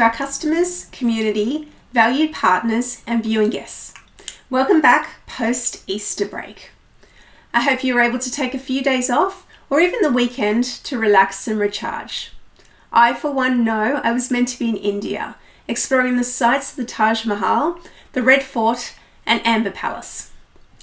to our customers, community, valued partners, and viewing guests. Welcome back post-Easter break. I hope you were able to take a few days off or even the weekend to relax and recharge. I, for one, know I was meant to be in India, exploring the sights of the Taj Mahal, the Red Fort, and Amber Palace.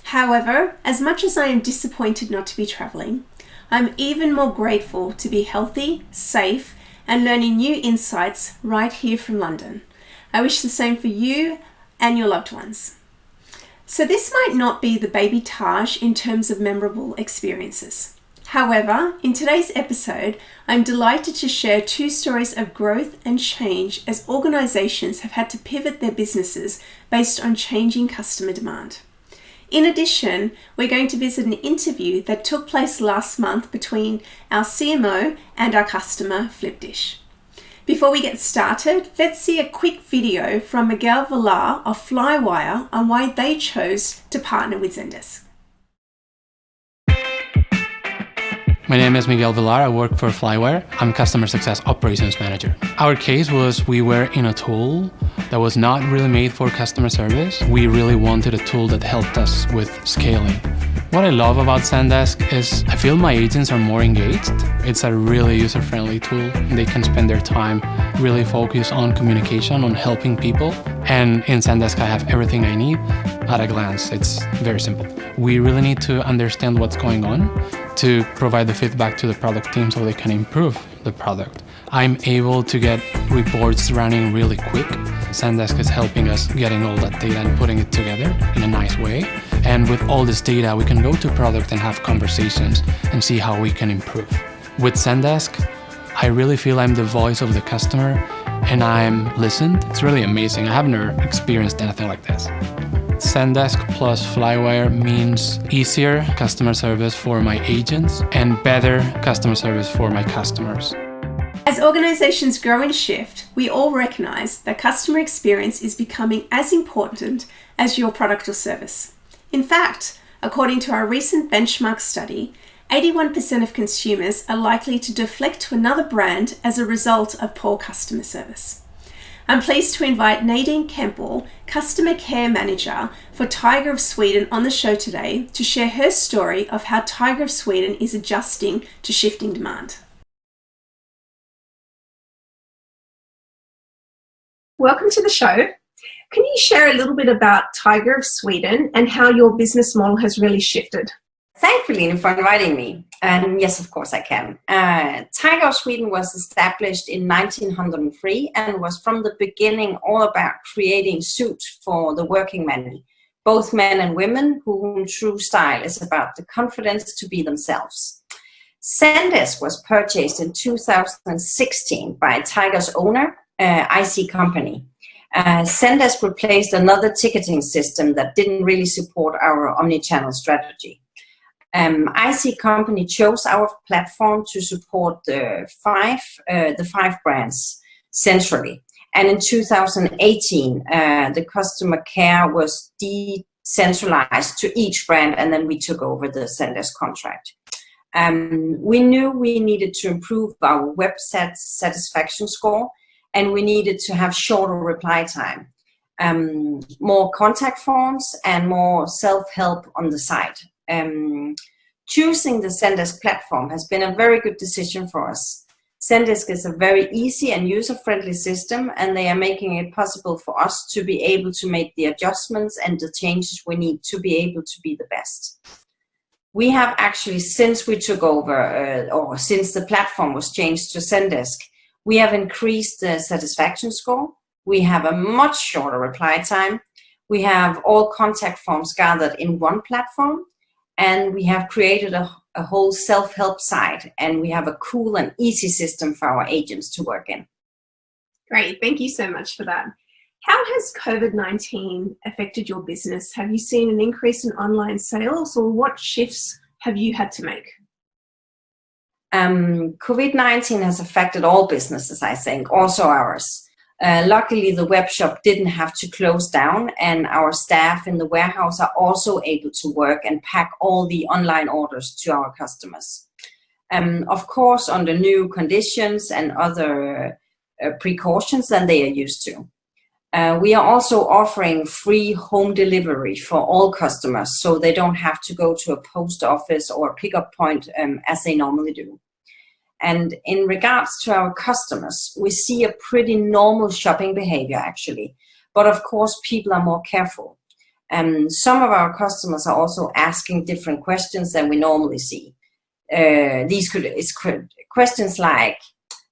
However, as much as I am disappointed not to be travelling, I'm even more grateful to be healthy, safe, and learning new insights right here from London. I wish the same for you and your loved ones. So this might not be the baby Taj in terms of memorable experiences. However, in today's episode, I'm delighted to share two stories of growth and change as organisations have had to pivot their businesses based on changing customer demand. In addition, we're going to visit an interview that took place last month between our CMO and our customer, Flipdish. Before we get started, let's see a quick video from Miguel Villar of Flywire on why they chose to partner with Zendesk. My name is Miguel Villar. I work for Flywire. I'm Customer Success Operations Manager. Our case was we were in a tool that was not really made for customer service. We really wanted a tool that helped us with scaling. What I love about Zendesk is I feel my agents are more engaged. It's a really user-friendly tool. They can spend their time really focused on communication, on helping people. And in Zendesk, I have everything I need at a glance. It's very simple. We really need to understand what's going on to provide the feedback to the product team so they can improve the product. I'm able to get reports running really quick. Zendesk is helping us getting all that data and putting it together in a nice way. And with all this data, we can go to product and have conversations and see how we can improve. With Zendesk, I really feel I'm the voice of the customer and I'm listened. It's really amazing. I have never experienced anything like this. Zendesk plus Flywire means easier customer service for my agents and better customer service for my customers. As organizations grow and shift, we all recognize that customer experience is becoming as important as your product or service. In fact, according to our recent benchmark study, 81% of consumers are likely to deflect to another brand as a result of poor customer service. I'm pleased to invite Nadine Kemple, Customer Care Manager for Tiger of Sweden, on the show today to share her story of how Tiger of Sweden is adjusting to shifting demand. Welcome to the show. Can you share a little bit about Tiger of Sweden and how your business model has really shifted? Thank you, Lina, for inviting me. And yes, of course I can. Tiger of Sweden was established in 1903 and was from the beginning all about creating suits for the working man, both men and women, whom true style is about the confidence to be themselves. Zendesk was purchased in 2016 by Tiger's owner, IC Company. Zendesk replaced another ticketing system that didn't really support our omnichannel strategy. IC Company chose our platform to support the five brands centrally. And in 2018, the customer care was decentralized to each brand, and then we took over the Zendesk contract. We knew we needed to improve our website satisfaction score, and we needed to have shorter reply time, more contact forms, and more self-help on the site. Choosing the Zendesk platform has been a very good decision for us. Zendesk is a very easy and user-friendly system, and they are making it possible for us to be able to make the adjustments and the changes we need to be able to be the best. We have actually, since we took over, or since the platform was changed to Zendesk, we have increased the satisfaction score. We have a much shorter reply time. We have all contact forms gathered in one platform, and we have created a whole self-help site, and we have a cool and easy system for our agents to work in. Great, thank you so much for that. How has COVID-19 affected your business? Have you seen an increase in online sales, or what shifts have you had to make? COVID-19 has affected all businesses, I think, also ours. Luckily, the web shop didn't have to close down, and our staff in the warehouse are also able to work and pack all the online orders to our customers. Of course, under new conditions and other precautions than they are used to. We are also offering free home delivery for all customers, so they don't have to go to a post office or a pickup point as they normally do. And in regards to our customers, we see a pretty normal shopping behavior actually, but of course people are more careful. And some of our customers are also asking different questions than we normally see. These questions like,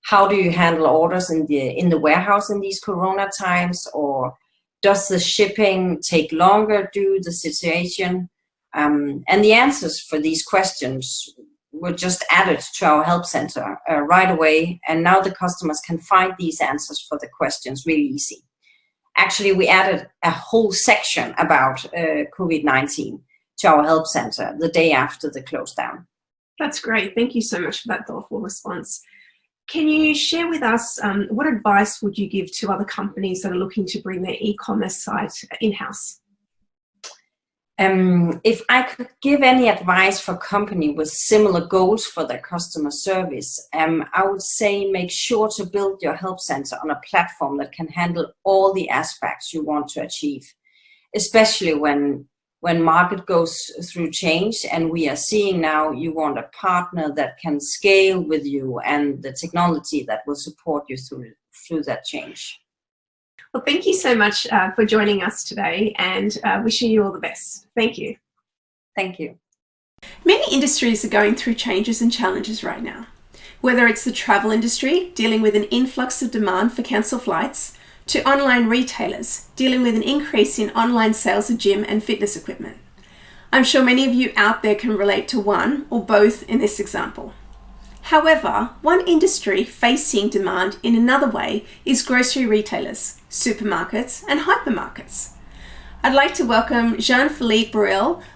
how do you handle orders in the warehouse in these corona times? Or does the shipping take longer due to the situation? And the answers for these questions were just added to our help center right away. And now the customers can find these answers for the questions really easy. Actually, we added a whole section about COVID-19 to our help center the day after the close down. That's great. Thank you so much for that thoughtful response. Can you share with us what advice would you give to other companies that are looking to bring their e-commerce site in-house? If I could give any advice for a company with similar goals for their customer service, I would say make sure to build your help center on a platform that can handle all the aspects you want to achieve, especially when market goes through change, and we are seeing now you want a partner that can scale with you and the technology that will support you through that change. Well, thank you so much for joining us today, and wishing you all the best. Thank you. Thank you. Many industries are going through changes and challenges right now. Whether it's the travel industry dealing with an influx of demand for cancelled flights, to online retailers dealing with an increase in online sales of gym and fitness equipment. I'm sure many of you out there can relate to one or both in this example. However, one industry facing demand in another way is grocery retailers, supermarkets and hypermarkets. I'd like to welcome Jean-Philippe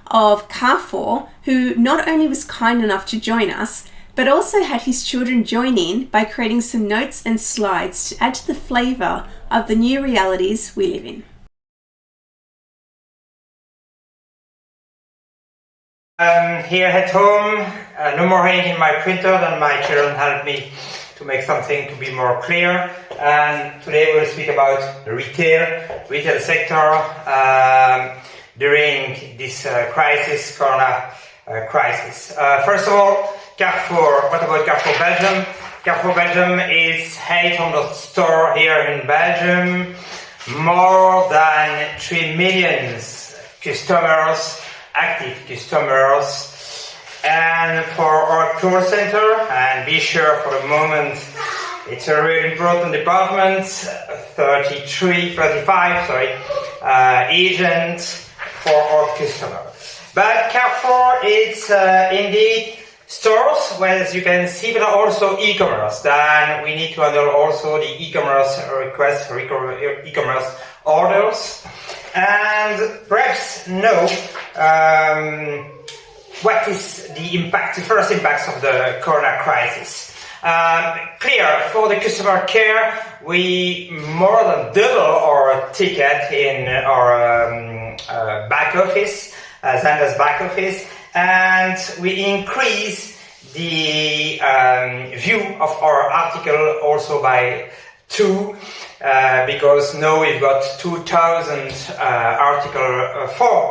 of Carrefour, who not only was kind enough to join us, but also had his children join in by creating some notes and slides to add to the flavour of the new realities we live in. Here at home, no more ink in my printer, and my children helped me to make something to be more clear. And today we'll speak about the retail sector during this corona crisis. First of all, Carrefour. What about Carrefour Belgium? Carrefour Belgium is 800 stores here in Belgium, more than 3 million customers, active customers. And for our call center, and be sure for the moment, it's a really important department, 35 agents for our customers. But Carrefour is indeed stores, well, as you can see, but also e-commerce. Then we need to handle also the e-commerce requests for e-commerce orders. And perhaps know what is the first impacts of the corona crisis. Clear, for the customer care, we more than double our ticket in our back office, Zendesk back office, and we increase the view of our article also by 2, because now we've got 2,000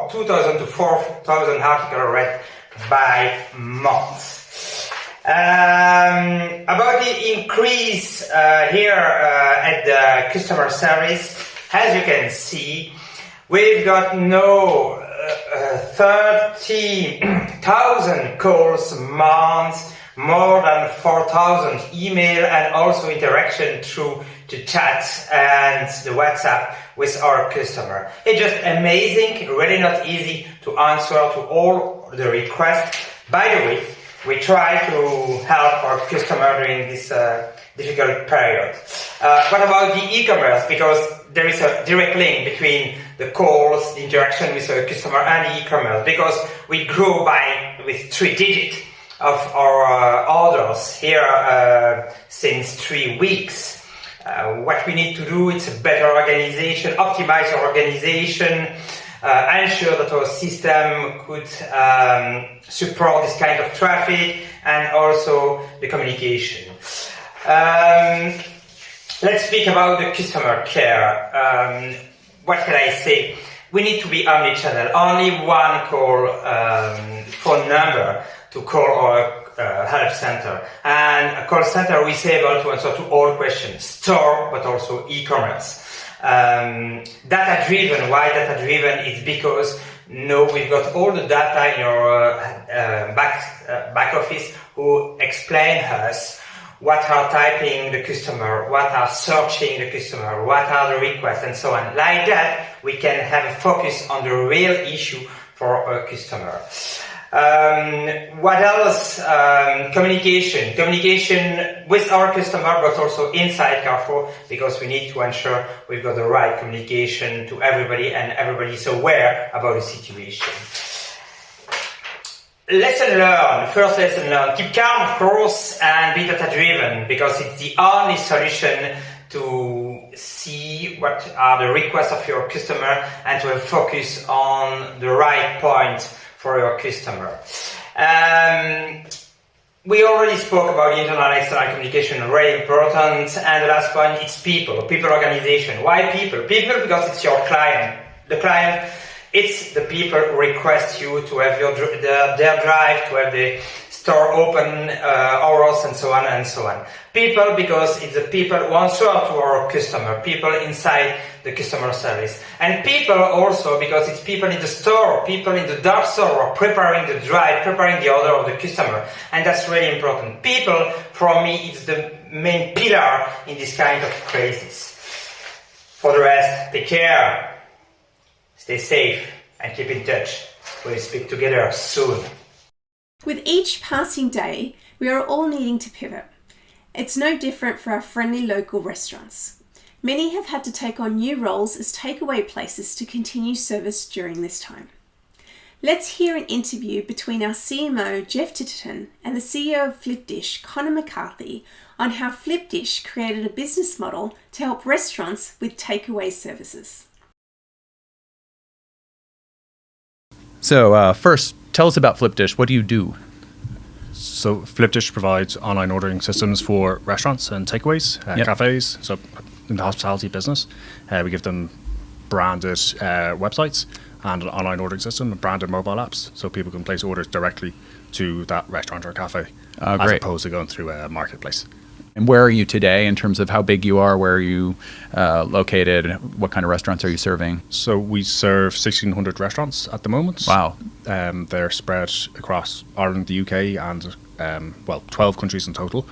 2,000 to 4,000 articles read by month. About the increase here at the customer service, as you can see, we've got now 30,000 calls a month, more than 4,000 email, and also interaction through the chat and the WhatsApp with our customer. It's just amazing, really not easy to answer to all the requests. By the way, we try to help our customer during this difficult period. What about the e-commerce? Because there is a direct link between the calls, the interaction with the customer and the e-commerce, because we grow with 3 digits of our orders here since 3 weeks. What we need to do is a better organization, optimize our organization, ensure that our system could support this kind of traffic, and also the communication. Let's speak about the customer care. What can I say? We need to be omnichannel. Only one phone number to call our help center. And a call center is able to answer to all questions, store, but also e-commerce. Data-driven. Why data-driven? It's because we've got all the data in your back office who explain us what are typing the customer, what are searching the customer, what are the requests, and so on. Like that, we can have a focus on the real issue for our customer. What else? Communication. Communication with our customer, but also inside Carrefour, because we need to ensure we've got the right communication to everybody and everybody is aware about the situation. Lesson learned. First lesson learned. Keep calm, of course, and be data-driven, because it's the only solution to see what are the requests of your customer and to have focus on the right point for your customer. We already spoke about the internal and external communication, very important. And the last point, it's people organization. Why people? People, because it's your client. The client, it's the people who request you to have their drive, to have the store open hours and so on and so on. People, because it's the people who answer to our customer, people inside the customer service. And people also because it's people in the store, people in the dark store who are preparing the drive, preparing the order of the customer. And that's really important. People, for me, is the main pillar in this kind of crisis. For the rest, take care. Stay safe and keep in touch. We'll speak together soon. With each passing day, we are all needing to pivot. It's no different for our friendly local restaurants. Many have had to take on new roles as takeaway places to continue service during this time. Let's hear an interview between our CMO, Jeff Titterton, and the CEO of Flipdish, Connor McCarthy, on how Flipdish created a business model to help restaurants with takeaway services. So first, tell us about Flipdish. What do you do? So Flipdish provides online ordering systems for restaurants and takeaways, cafes, so in the hospitality business. We give them branded websites and an online ordering system and branded mobile apps, so people can place orders directly to that restaurant or cafe, as opposed to going through a marketplace. And where are you today in terms of how big you are? Where are you located? What kind of restaurants are you serving? So we serve 1,600 restaurants at the moment. Wow. They're spread across Ireland, the UK, and 12 countries in total.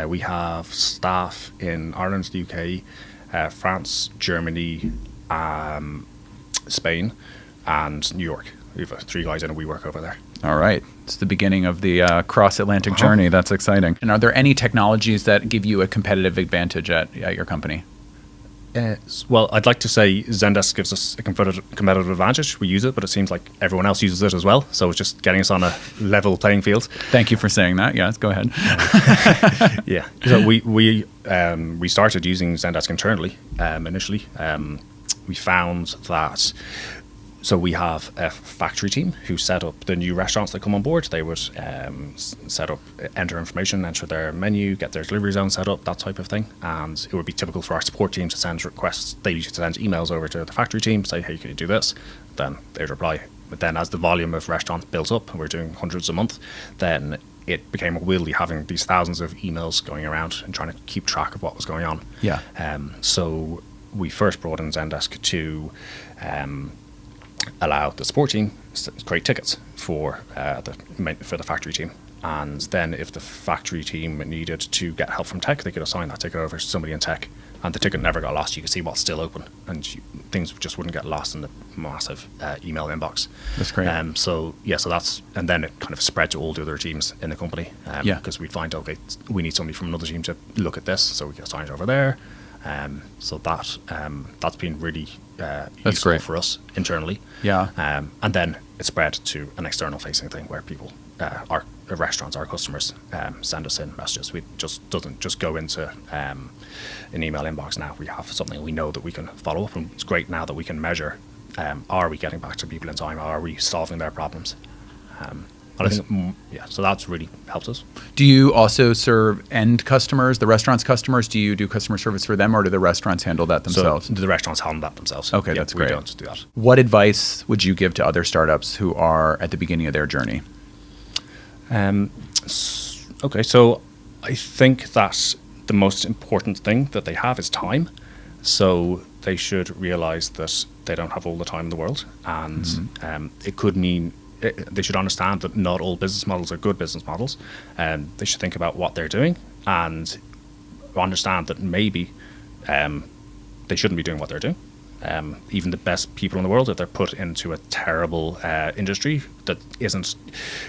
We have staff in Ireland, the UK, France, Germany, Spain, and New York. We have 3 guys in and we work over there. All right. It's the beginning of the cross-Atlantic journey. That's exciting. And are there any technologies that give you a competitive advantage at your company? Well, I'd like to say Zendesk gives us a competitive advantage. We use it, but it seems like everyone else uses it as well. So it's just getting us on a level playing field. Thank you for saying that. Yes, go ahead. Yeah. So we started using Zendesk internally initially. We found that... So we have a factory team who set up the new restaurants that come on board. They would set up, enter information, enter their menu, get their delivery zone set up, that type of thing. And it would be typical for our support team to send requests. They used to send emails over to the factory team, say, hey, can you do this? Then they'd reply. But then as the volume of restaurants built up, and we're doing hundreds a month, then it became unwieldy having these thousands of emails going around and trying to keep track of what was going on. Yeah. So we first brought in Zendesk to... allow the support team to create tickets for the factory team, and then if the factory team needed to get help from tech, they could assign that ticket over to somebody in tech, and the ticket never got lost. You could see what's still open, and things just wouldn't get lost in the massive email inbox. That's great. So that's, and then it kind of spread to all the other teams in the company. Because we'd find, okay, we need somebody from another team to look at this, so we get assigned over there. So that's been really useful great for us internally. Yeah. And then it spread to an external facing thing where people, our restaurants, our customers, send us in messages. We doesn't just go into an email inbox now. We have something we know that we can follow up, and it's great now that we can measure, are we getting back to people in time? Are we solving their problems? So that's really helps us. Do you also serve end customers, the restaurant's customers? Do you do customer service for them, or do the restaurants handle that themselves? So the restaurants handle that themselves. Okay, that's great. We don't do that. What advice would you give to other startups who are at the beginning of their journey? Okay, so I think that the most important thing that they have is time. So they should realize that they don't have all the time in the world, and it could mean they should understand that not all business models are good business models. They should think about what they're doing and understand that maybe they shouldn't be doing what they're doing. Even the best people in the world, if they're put into a terrible industry that isn't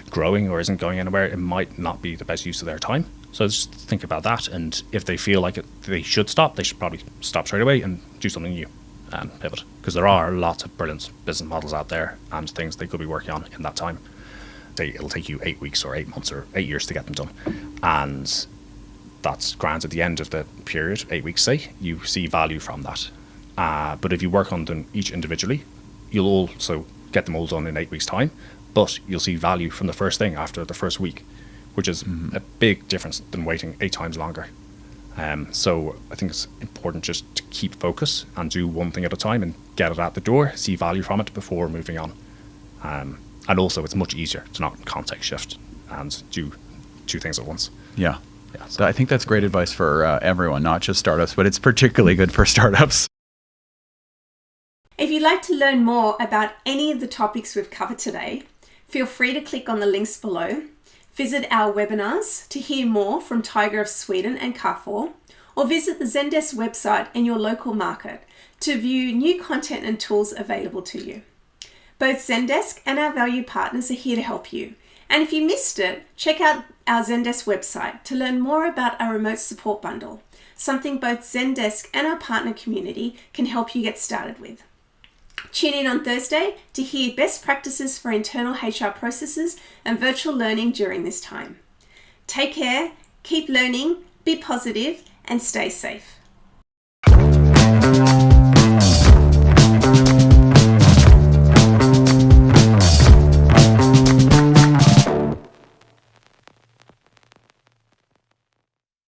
growing or isn't going anywhere, it might not be the best use of their time. So just think about that, and if they feel like they should stop, they should probably stop straight away and do something new and pivot, because there are lots of brilliant business models out there and things they could be working on in that time. It'll take you 8 weeks or 8 months or 8 years to get them done, and that's grand. At the end of the period, 8 weeks say, you see value from that. But if you work on them each individually, you'll also get them all done in 8 weeks time, but you'll see value from the first thing after the first week, which is a big difference than waiting 8 times longer. So I think it's important just to keep focus and do one thing at a time and get it out the door, see value from it before moving on. And also it's much easier to not context shift and do 2 things at once. Yeah. So I think that's great advice for everyone, not just startups, but it's particularly good for startups. If you'd like to learn more about any of the topics we've covered today, feel free to click on the links below. Visit our webinars to hear more from Tiger of Sweden and Carrefour, or visit the Zendesk website in your local market to view new content and tools available to you. Both Zendesk and our valued partners are here to help you. And if you missed it, check out our Zendesk website to learn more about our remote support bundle, something both Zendesk and our partner community can help you get started with. Tune in on Thursday to hear best practices for internal HR processes and virtual learning during this time. Take care, keep learning, be positive, and stay safe.